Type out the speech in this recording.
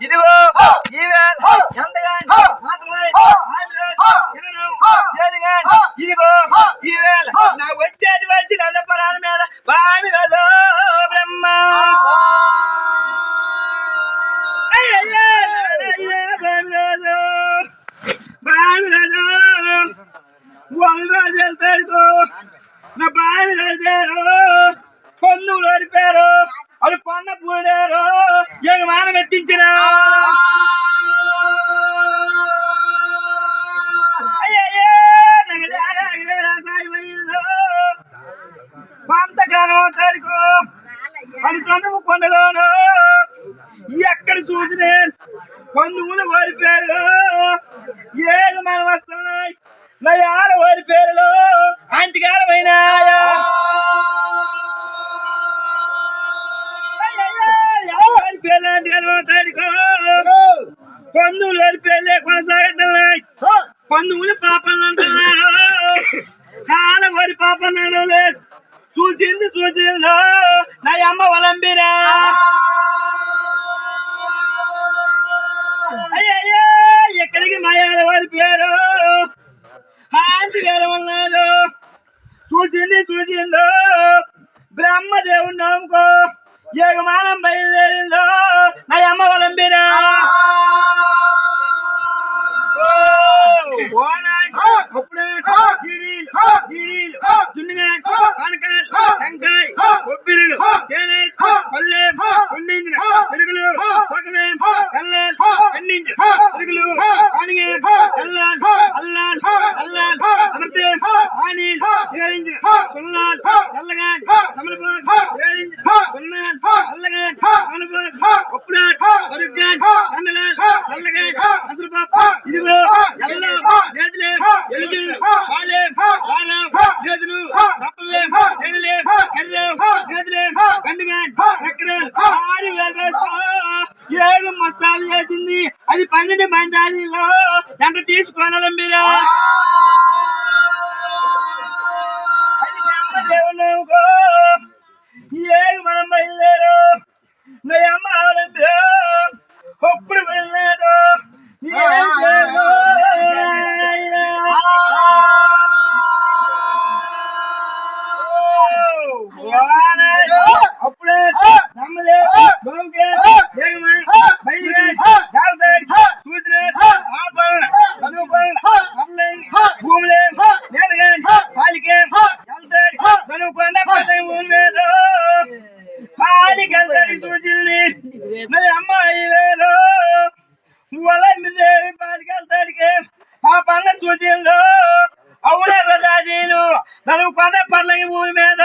ఇదిగో ఇదిగో ఈవేళ నా వచ్చేది వచ్చి నల్లపరాల మీద బావి రోజు బ్రహ్మ బావి రోజు వందరోజు వెళ్తాడు నా బావి రోజారు పొన్నులు ఓడిపోయారు అది పొన్న పూడారు మానం ఎత్తించిన పాంతకాలం తారీఖు అది కనుము కొండలోను ఎక్కడ చూసిన పొన్నులు ఓడిపోయారు ఏడు మనం వస్తున్నాయి నా ఆడ ఓడిపోయారు అంతకాలమైన పందులు ఓడిపోయలే కొనసాగుతున్నాయి పందువులు పాపలు అంటున్నారు కాల ఓడి పాపన్నాడు లేదు చూసిందో నా అమ్మ వలంబిరా అయ్యయ్యో ఎక్కడికి మయాల ఓడిపోయారు ఆంటిగారు ఉన్నారు చూసిందో బ్రహ్మదేవుడు నమ్ముకో ఏగమానం బయలుదేరిందో నా అమ్మ వలంబిరా కొబ్బిరులు పల్లె పండించిన చెరుకులు పండించిన చెరుకులు ఇదిగో ఏడు మస్తాలు చేసింది అది 12 మందిలో ఎంత తీసుకోనాలి మీరా ఏడు మనం బయలుదేరు నా అమ్మ ఒప్పుడు వెళ్ళాడు అప్పుడే భూములే పాలికే పాలికెళ్తాడు సూచింది మరి అమ్మాయి వేరు వలంబిదేవి పాలికెళ్తాడికి ఆ పన్న సూచిందో అవునే రజా నేను నన్ను పన్న పర్లకి భూమి మీద